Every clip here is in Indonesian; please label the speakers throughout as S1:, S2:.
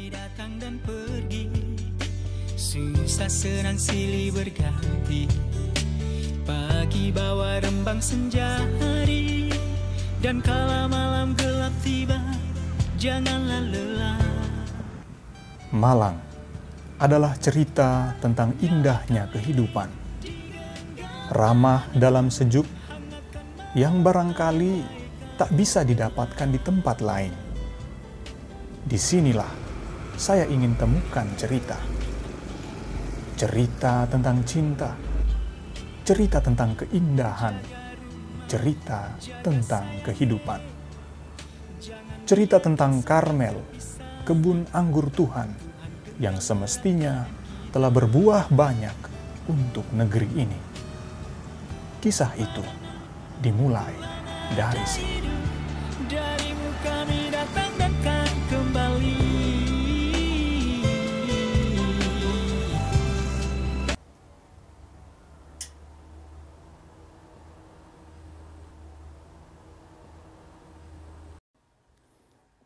S1: kami datang dan pergi, susah senang silih berganti. Pagi bawa rembang senja hari, dan kala malam gelap tiba, janganlah lelah.
S2: Malang adalah cerita tentang indahnya kehidupan. Ramah dalam sejuk yang barangkali tak bisa didapatkan di tempat lain. Disinilah saya ingin temukan cerita. Cerita tentang cinta, cerita tentang keindahan, cerita tentang kehidupan. Cerita tentang Karmel, kebun anggur Tuhan, yang semestinya telah berbuah banyak untuk negeri ini. Kisah itu dimulai dari sini.
S1: Darimu kami datang dan kan kembali.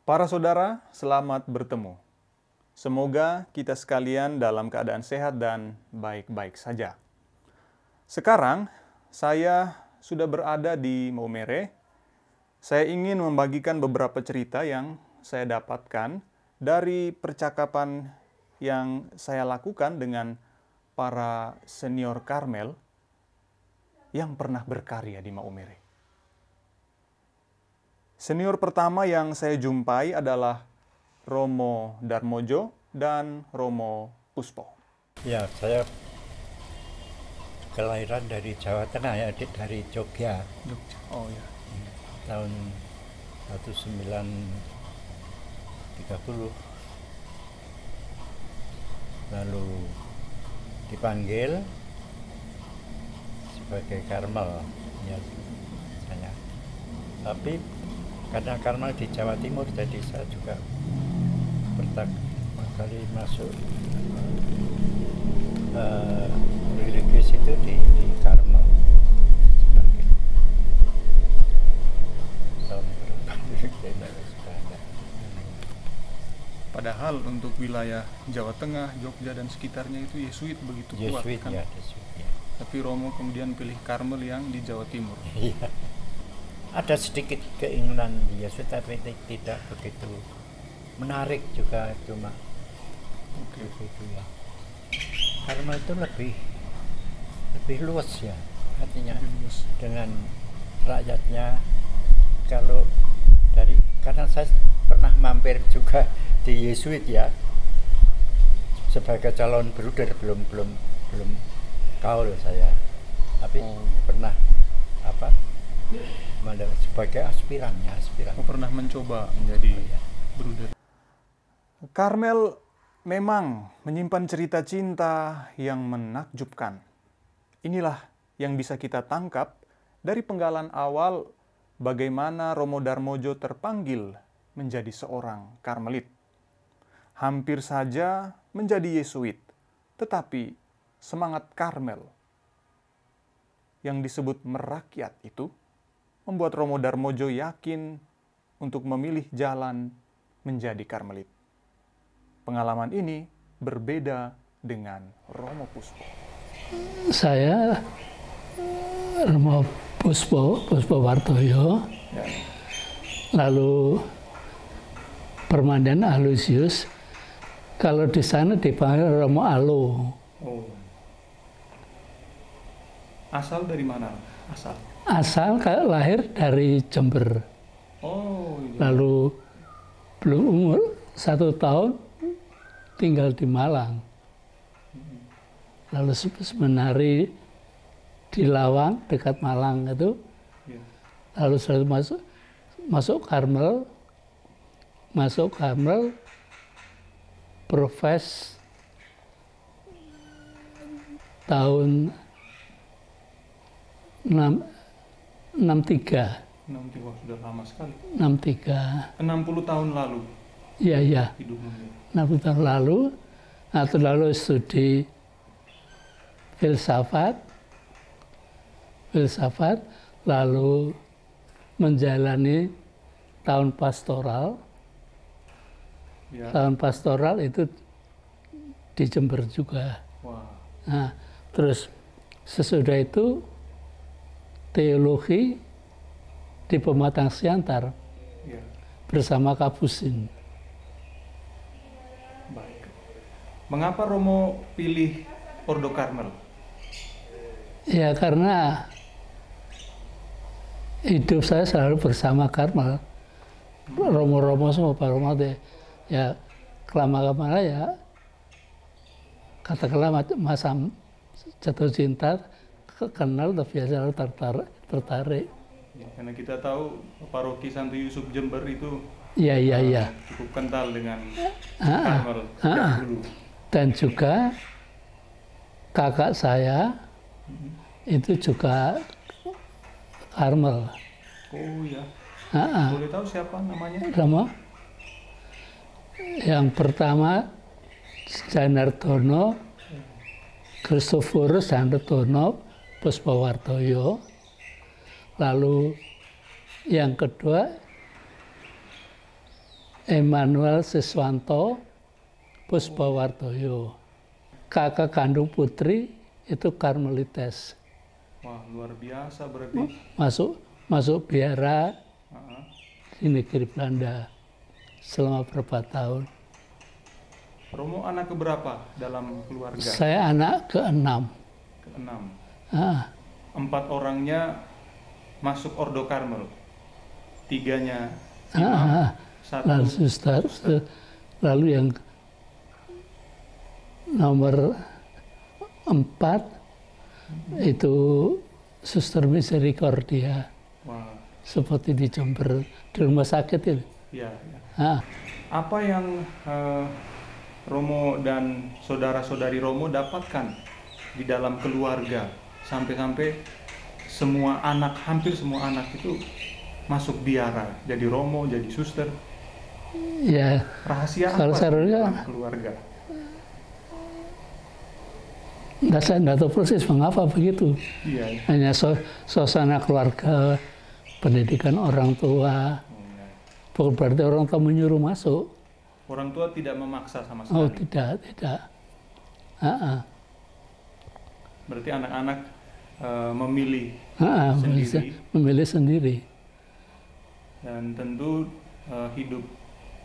S2: Para saudara, selamat bertemu. Semoga kita sekalian dalam keadaan sehat dan baik-baik saja. Sekarang, saya sudah berada di Maumere. Saya ingin membagikan beberapa cerita yang saya dapatkan dari percakapan yang saya lakukan dengan para senior Karmel yang pernah berkarya di Maumere. Senior pertama yang saya jumpai adalah Romo Darmojo dan Romo Puspo.
S3: Ya, saya kelahiran dari Jawa Tengah ya, dari Jogja.
S2: Oh ya.
S3: Tahun 1930. Lalu dipanggil sebagai Karmel ya saya. Tapi karena Karmel di Jawa Timur, jadi saya juga pertama kali masuk religius itu di Karmel. Tahun berapa?
S2: Padahal untuk wilayah Jawa Tengah, Jogja dan sekitarnya itu Yesuit begitu kuat kan?
S3: Ya, Yesuit, ya.
S2: Tapi Romo kemudian pilih Karmel yang di Jawa Timur.
S3: Iya. Ada sedikit keinginan Yesuit, tapi tidak begitu menarik juga, cuma begitu ya. Karmel itu lebih luas ya, artinya dengan rakyatnya. Kalau karena saya pernah mampir juga di Yesuit ya, sebagai calon bruder, belum kaul saya, tapi pernah sebagai aspiran.
S2: Pernah mencoba menjadi bruder. Karmel memang menyimpan cerita cinta yang menakjubkan. Inilah yang bisa kita tangkap dari penggalan awal bagaimana Romo Darmojo terpanggil menjadi seorang Karmelit. Hampir saja menjadi Yesuit, tetapi semangat Karmel yang disebut merakyat itu membuat Romo Darmojo yakin untuk memilih jalan menjadi Karmelit. Pengalaman ini berbeda dengan Romo Puspo.
S4: Saya Romo Puspo Wartoyo, ya. Lalu Permandan Aloysius. Kalau di sana dipanggil Romo Alo.
S2: Oh. Asal dari mana?
S4: Asal lahir dari Jember.
S2: Oh. Iya.
S4: Lalu belum umur 1 tahun tinggal di Malang. Lalu seminari di Lawang dekat Malang itu. Lalu saya masuk Karmel, profes tahun 63.
S2: Sudah lama sekali.
S4: 63.
S2: 60 tahun lalu.
S4: Iya. 60 tahun lalu. Atau lalu studi filsafat, lalu menjalani tahun pastoral,
S2: Ya.
S4: Tahun pastoral itu di Jember juga.
S2: Wah.
S4: Nah, terus sesudah itu teologi di Pematang Siantar
S2: Ya.
S4: bersama Kapusin.
S2: Baik. Mengapa Romo pilih Ordo Karmel?
S4: Ya karena hidup saya selalu bersama Karmel. Romo-romo semua Pak Romo ya kelama-kelama ya katakanlah masa jatuh cinta kenal tapi selalu tertarik.
S2: Ya, karena kita tahu paroki Santo Yusuf Jember itu
S4: Iya.
S2: cukup kental dengan Karmel sejak dulu.
S4: Dan juga kakak saya itu juga Karmel.
S2: Oh ya.
S4: Ah,
S2: Boleh tahu siapa namanya?
S4: Romo. Yang pertama Janardono, Kristoforus Janardono, Puspawartoyo. Lalu yang kedua Emmanuel Siswanto, Puspawartoyo. Kakak kandung putri itu Karmelites.
S2: Wah, luar biasa berarti.
S4: Masuk biara
S2: Ah,
S4: di negeri Belanda selama berapa tahun.
S2: Romo anak keberapa dalam keluarga?
S4: Saya anak ke-6.
S2: Keenam.
S4: Ah,
S2: 4 orangnya masuk Ordo Karmel. 3-nya
S4: lalu
S2: satu.
S4: suster, lalu yang nomor 4 itu Suster Misericordia,
S2: Wah,
S4: seperti di Jember di rumah sakit itu.
S2: ya.
S4: Ah,
S2: Apa yang Romo dan saudara-saudari Romo dapatkan di dalam keluarga sampai-sampai hampir semua anak itu masuk biara, jadi Romo, jadi suster.
S4: ya
S2: Rahasia
S4: Kalau
S2: apa
S4: saya
S2: di
S4: lihat-
S2: dalam keluarga?
S4: saya nggak tahu persis mengapa begitu.
S2: Iya.
S4: Hanya suasana keluarga, pendidikan orang tua. Bukan berarti orang tua menyuruh masuk.
S2: Orang tua tidak memaksa sama
S4: Oh
S2: sekali.
S4: tidak.
S2: Berarti anak-anak memilih
S4: Memilih sendiri.
S2: dan tentu hidup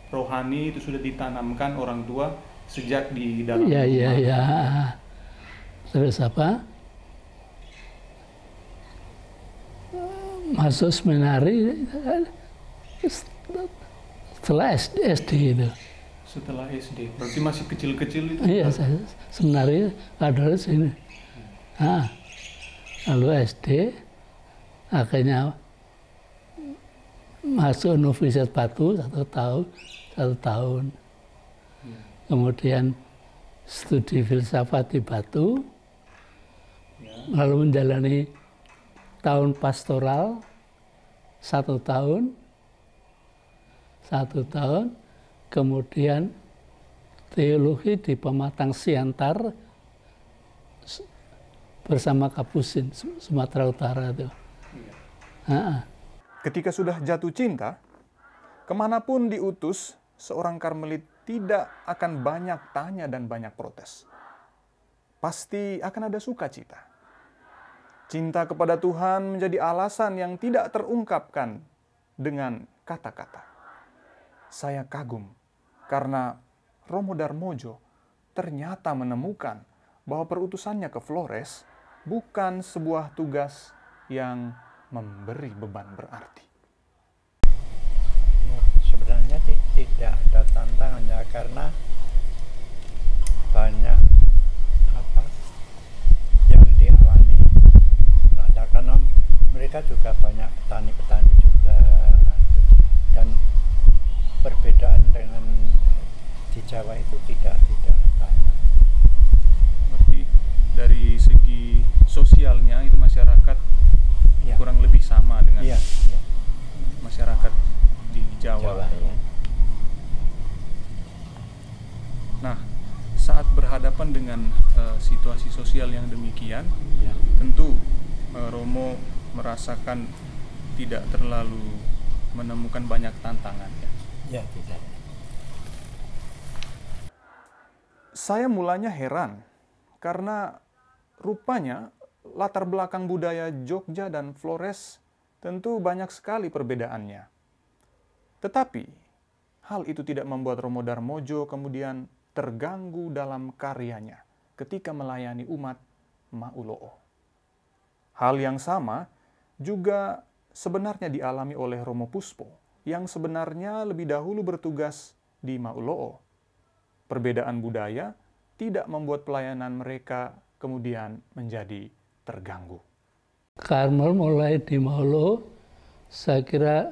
S2: rohani itu sudah ditanamkan orang tua sejak di dalam rumah.
S4: Ya. Terus apa? Masuk seminari setelah SD itu.
S2: Setelah SD, berarti masih kecil-kecil itu.
S4: Iya, seminari ada di sini. Lalu SD, akhirnya masuk Novisiat Batu 1 tahun. Kemudian studi filsafat di Batu, lalu menjalani tahun pastoral 1 tahun, kemudian teologi di Pematang Siantar bersama Kapusin, Sumatera Utara itu.
S2: Ketika sudah jatuh cinta, kemanapun diutus, seorang Karmelit tidak akan banyak tanya dan banyak protes. Pasti akan ada sukacita. Cinta kepada Tuhan menjadi alasan yang tidak terungkapkan dengan kata-kata. Saya kagum karena Romo Darmojo ternyata menemukan bahwa perutusannya ke Flores bukan sebuah tugas yang memberi beban berarti.
S3: Ya, sebenarnya tidak ada tantangannya karena banyak yang dialami rakyat, karena mereka juga banyak petani-petani juga, dan perbedaan dengan di Jawa itu tidak banyak.
S2: Berarti dari segi sosialnya itu masyarakat
S3: Ya.
S2: kurang lebih sama dengan
S3: Iya,
S2: masyarakat di Jawa.
S3: ya.
S2: Nah, saat berhadapan dengan situasi sosial yang demikian,
S3: Ya.
S2: tentu Romo merasakan tidak terlalu menemukan banyak tantangan. Ya.
S3: Ya, tidak.
S2: Saya mulanya heran karena rupanya latar belakang budaya Jogja dan Flores tentu banyak sekali perbedaannya. Tetapi hal itu tidak membuat Romo Darmojo kemudian terganggu dalam karyanya ketika melayani umat Ma'ulo'o. Hal yang sama juga sebenarnya dialami oleh Romo Puspo yang sebenarnya lebih dahulu bertugas di Ma'ulo'o. Perbedaan budaya tidak membuat pelayanan mereka kemudian menjadi terganggu.
S4: Karmel mulai di Ma'ulo'o, saya kira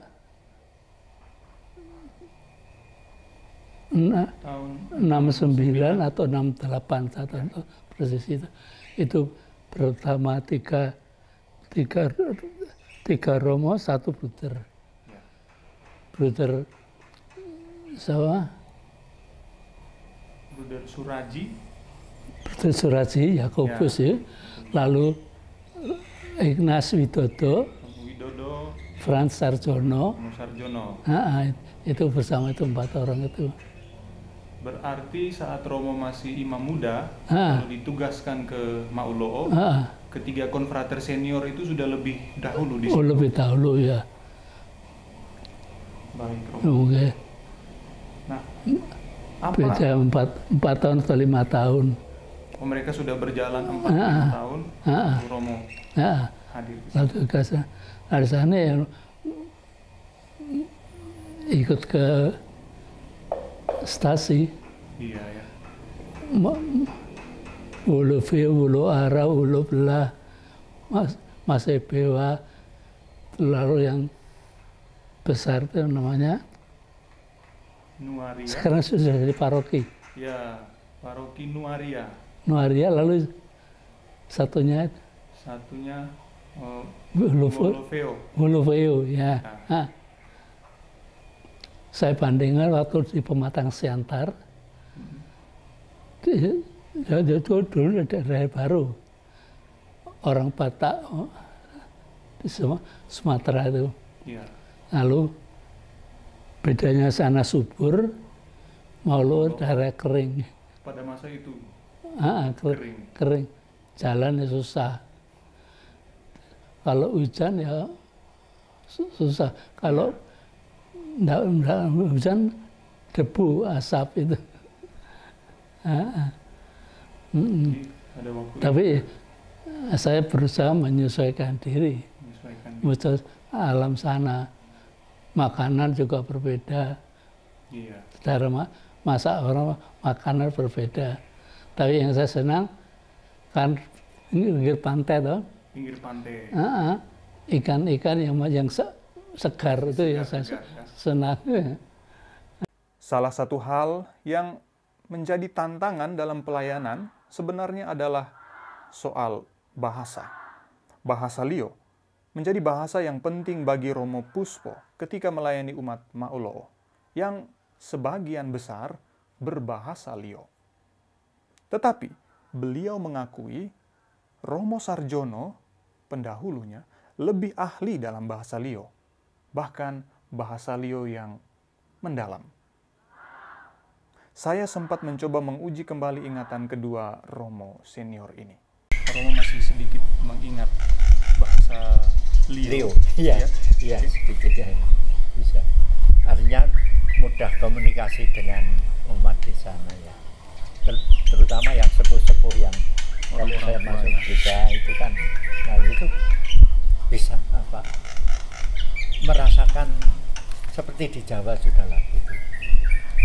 S2: Tahun
S4: 69 atau 68 atau persis itu. Itu pertama tiga Romo, satu Bruder. Bruder sama
S2: Bruder Suraji.
S4: Bruder Suraji, Yakobus ya. Lalu Ignas Widodo, Frans Sarjono. Itu bersama itu 4 orang itu.
S2: Berarti saat Romo masih imam muda, lalu ditugaskan ke Ma'ulo'o, ketiga konfrater senior itu sudah lebih dahulu di situ.
S4: Oh, lebih dahulu ya.
S2: Baik, Romo.
S4: Oke.
S2: Nah, apa?
S4: Beda 4 tahun atau 5 tahun.
S2: Oh, mereka sudah berjalan 4 tahun, lalu Romo hadir di situ.
S4: Lalu tugasnya dari sana ya ikut ke stasi.
S2: Iya ya.
S4: Ulu Vio, Ulu Ara, Ulu Belah, Mas Ebewa, lalu yang besar itu namanya
S2: Nuaria.
S4: sekarang sudah jadi paroki.
S2: Ya, paroki Nuaria.
S4: Nuaria, lalu satunya Ulu Vio ya. Nah. Saya bandingkan waktu di Pematang Siantar, dia dulu daerah baru, orang Batak di Sumatera itu.
S2: Ya.
S4: Lalu bedanya sana subur, Ma'ulo'o daerah kering.
S2: Pada masa itu
S4: Kering, jalannya susah. Kalau hujan ya susah. Kalau Nggak hujan, debu, asap itu.
S2: Ada waktu
S4: Tapi saya berusaha menyesuaikan diri. Alam sana, makanan juga berbeda.
S2: Iya.
S4: Cara masak orang makanan berbeda. Tapi yang saya senang kan pinggir pantai toh.
S2: Pinggir pantai.
S4: Ikan-ikan yang segar itu yang saya senang.
S2: Salah satu hal yang menjadi tantangan dalam pelayanan sebenarnya adalah soal bahasa. Bahasa Lio menjadi bahasa yang penting bagi Romo Puspo ketika melayani umat Ma'ulo'o yang sebagian besar berbahasa Lio. Tetapi beliau mengakui Romo Sarjono, pendahulunya, lebih ahli dalam bahasa Lio. Bahkan bahasa Lio yang mendalam. Saya sempat mencoba menguji kembali ingatan kedua Romo senior ini. Romo masih sedikit mengingat bahasa Lio.
S3: Iya, sedikit ya. Bisa. Artinya mudah komunikasi dengan umat di sana ya. Terutama yang sepuh-sepuh yang kalau saya masuk gereja itu kan, lalu itu bisa merasakan seperti di Jawa sudahlah gitu.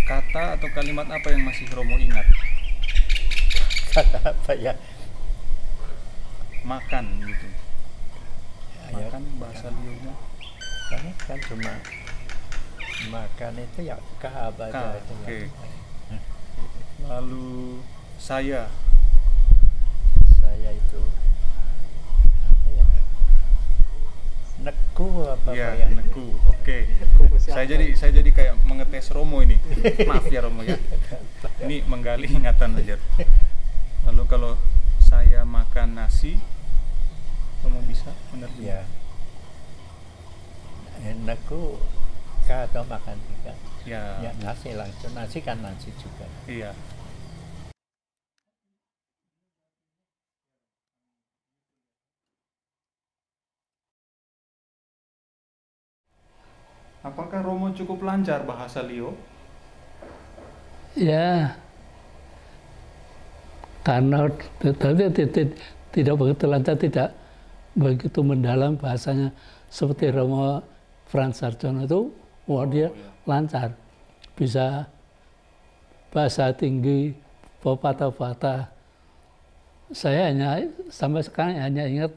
S2: Kata atau kalimat apa yang masih Romo ingat?
S3: Kata apa ya?
S2: Makan gitu. Makan
S3: Ya,
S2: bahasa Lio-nya.
S3: Kan cuma makan itu ya apa aja itu.
S2: Oke. Lalu saya
S3: itu apa ya? Neku apa
S2: ya? Neku. Oke. Saya jadi kayak mengetes Romo ini. Maaf ya Romo ya. Ini menggali ingatan aja. Lalu kalau saya makan nasi, Romo bisa menerima?
S3: Ya. Neku atau makan juga.
S2: Ya.
S3: Ya nasi langsung, nasi kan nasi juga.
S2: Iya. Apakah Romo cukup lancar bahasa Lio?
S4: Ya, karena tidak begitu lancar, tidak begitu mendalam bahasanya seperti Romo Frans Sarjono itu, wah dia lancar, bisa bahasa tinggi, pepatah-pepatah. Saya hanya sampai sekarang hanya ingat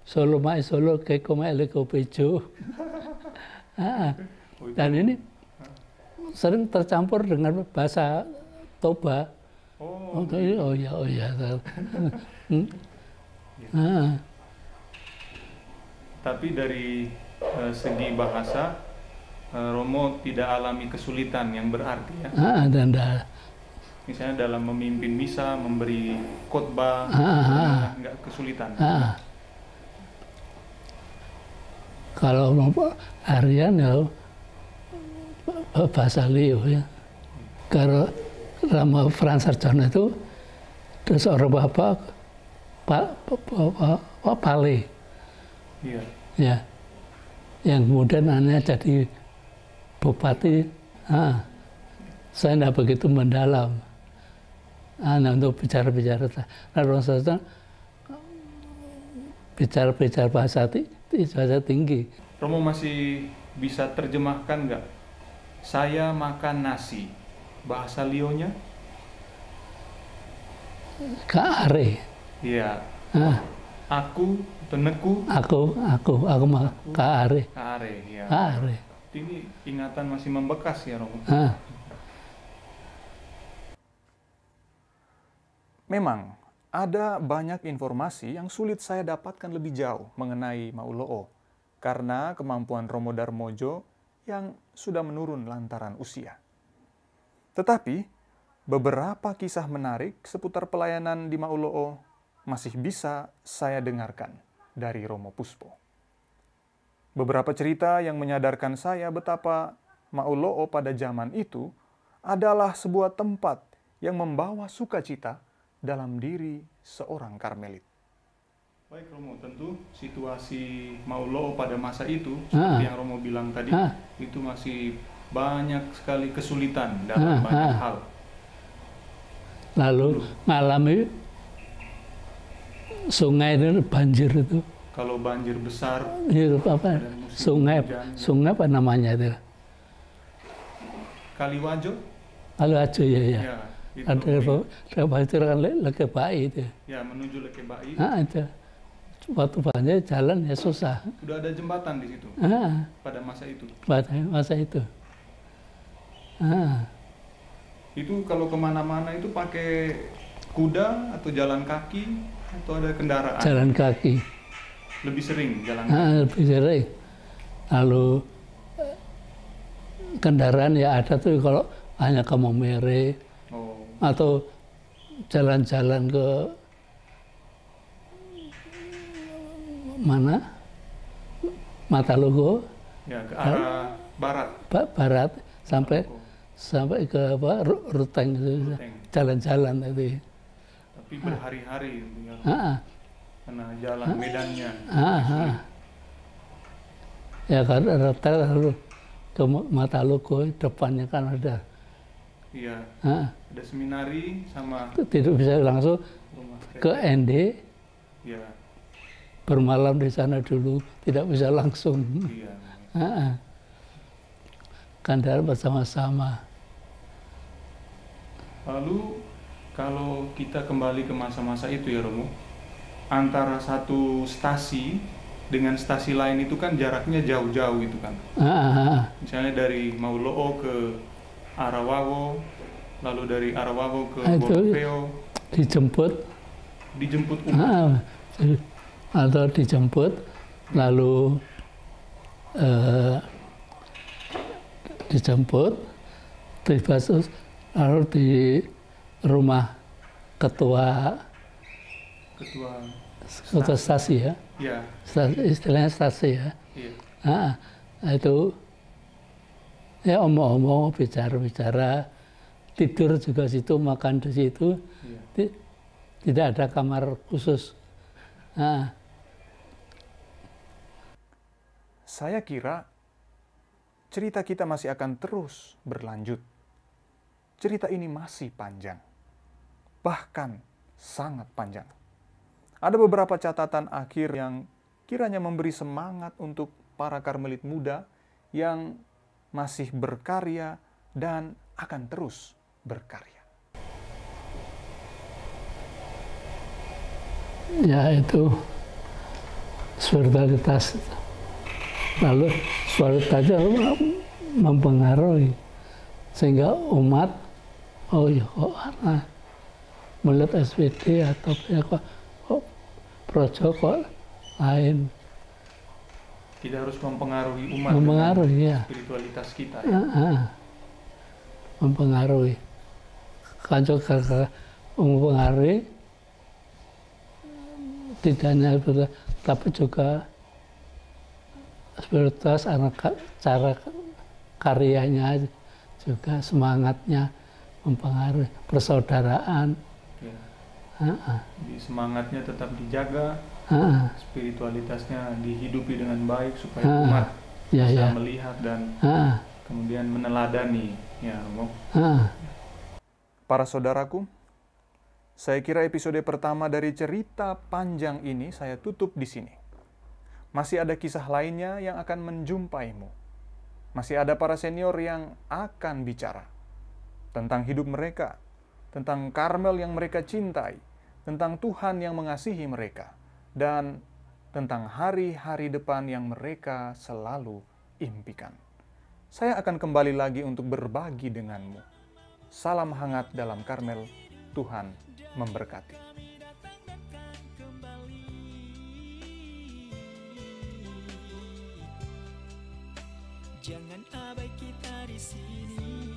S4: Solo mai Solo keko mai leko pejo. Dan ini sering tercampur dengan bahasa Toba. Oh iya.
S2: Tapi dari segi bahasa, Romo tidak alami kesulitan yang berarti ya. Misalnya dalam memimpin misa, memberi khotbah, nggak kesulitan.
S4: Kalau harian ya bahasa Lio ya. Kalau Romo Frans Sarjono itu seorang bapak Pale.
S2: Iya.
S4: Ya. Yang kemudian anaknya jadi bupati. Saya tidak begitu mendalam. Untuk bicara-bicara. Romo Sarjono bicara bahasa tinggi.
S2: Romo masih bisa terjemahkan nggak? Saya makan nasi. Bahasa Lionya?
S4: Kaare.
S2: Iya. Aku, teneku.
S4: Aku mah kaare.
S2: Kaare, ya.
S4: Kaare.
S2: Ini ingatan masih membekas ya, Romo. Memang ada banyak informasi yang sulit saya dapatkan lebih jauh mengenai Maulo'o karena kemampuan Romo Darmojo yang sudah menurun lantaran usia. Tetapi, beberapa kisah menarik seputar pelayanan di Maulo'o masih bisa saya dengarkan dari Romo Puspo. Beberapa cerita yang menyadarkan saya betapa Maulo'o pada zaman itu adalah sebuah tempat yang membawa sukacita dalam diri seorang Karmelit. Baik Romo, tentu situasi Maulo'o pada masa itu, seperti yang Romo bilang tadi, itu masih banyak sekali kesulitan dalam banyak hal.
S4: Lalu mengalami sungai itu banjir itu.
S2: Kalau banjir besar,
S4: itu apa? Sungai apa namanya itu?
S2: Kaliwajo?
S4: Kaliwajo ya. Ada banjir kan Lekebai itu.
S2: Ya, menuju Lekebai.
S4: Itu. Waktu banjir jalan ya susah.
S2: Sudah ada jembatan di situ. Pada masa itu.
S4: Pada masa itu.
S2: Itu kalau kemana-mana itu pakai kuda atau jalan kaki atau ada kendaraan?
S4: Jalan kaki.
S2: Lebih sering jalan kaki?
S4: Lebih sering. Lalu kendaraan ya ada tuh kalau hanya ke Momere atau jalan-jalan ke mana? Matalugo.
S2: Ya, ke arah barat.
S4: Barat sampai ke apa? Ruteng itu. Jalan-jalan itu.
S2: Tapi berhari-hari ya. Karena jalan medannya.
S4: Ya karena rata lalu ke Matalugo depannya kan ada.
S2: Iya. Ada seminari sama.
S4: Tidak bisa langsung ke ND.
S2: Iya.
S4: Bermalam di sana dulu, tidak bisa langsung.
S2: Iya.
S4: Kandaran bersama-sama.
S2: Lalu kalau kita kembali ke masa-masa itu ya Romo, antara satu stasi dengan stasi lain itu kan jaraknya jauh-jauh itu kan. Misalnya dari Maulo'o ke Arawawo, lalu dari Arawawo ke Borneo. Dijemput
S4: atau dijemput, lalu lalu di rumah ketua stasi ya.
S2: Ya.
S4: Istilahnya stasi ya.
S2: Iya.
S4: Itu ya omong-omong, bicara-bicara, tidur juga situ, makan di situ. Iya. Tidak ada kamar khusus.
S2: Saya kira cerita kita masih akan terus berlanjut. Cerita ini masih panjang, bahkan sangat panjang. Ada beberapa catatan akhir yang kiranya memberi semangat untuk para karmelit muda yang masih berkarya dan akan terus berkarya.
S4: Ya, itu spiritualitas. Lalu spiritualitasnya mempengaruhi sehingga umat, oh ya kok karena melihat SPD atau ya kok projo kok lain.
S2: Tidak harus mempengaruhi umat,
S4: mempengaruhi ya.
S2: Spiritualitas kita. Ya?
S4: Mempengaruhi. Kanco gara-gara mempengaruhi tidak hanya tapi juga spiritualitas, cara karyanya juga, semangatnya mempengaruhi, persaudaraan.
S2: Ya. Jadi semangatnya tetap dijaga, spiritualitasnya dihidupi dengan baik supaya umat bisa melihat dan kemudian meneladani. Ya, Romo. Para saudaraku, saya kira episode pertama dari cerita panjang ini saya tutup di sini. Masih ada kisah lainnya yang akan menjumpaimu. Masih ada para senior yang akan bicara tentang hidup mereka, tentang Karmel yang mereka cintai, tentang Tuhan yang mengasihi mereka, dan tentang hari-hari depan yang mereka selalu impikan. Saya akan kembali lagi untuk berbagi denganmu. Salam hangat dalam Karmel. Tuhan memberkati.
S1: Jangan abai kita di sini.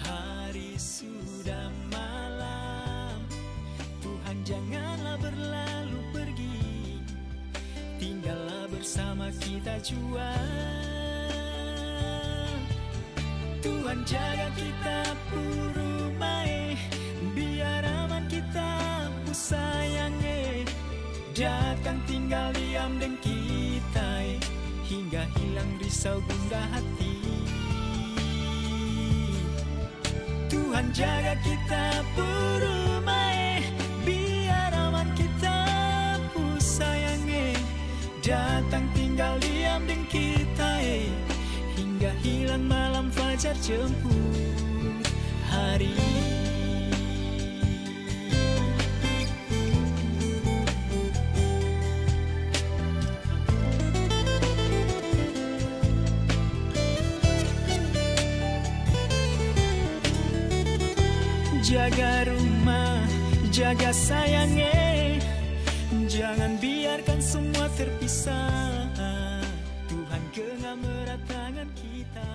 S1: Hari sudah malam. Tuhan janganlah berlalu pergi. Tinggallah bersama kita jua. Tuhan jaga kita purumai, biar aman kita pusayange. Datang tinggal diam dan kita, hingga hilang risau gundah hati. Tuhan jaga kita purumai, biar aman kita pusayange. Datang tinggal diam dan kita, hingga hilang malam fajar jemput hari. Jaga rumah, jaga sayangnya, jangan biarkan semua terpisah. Tuhan genggam erat tangan kita.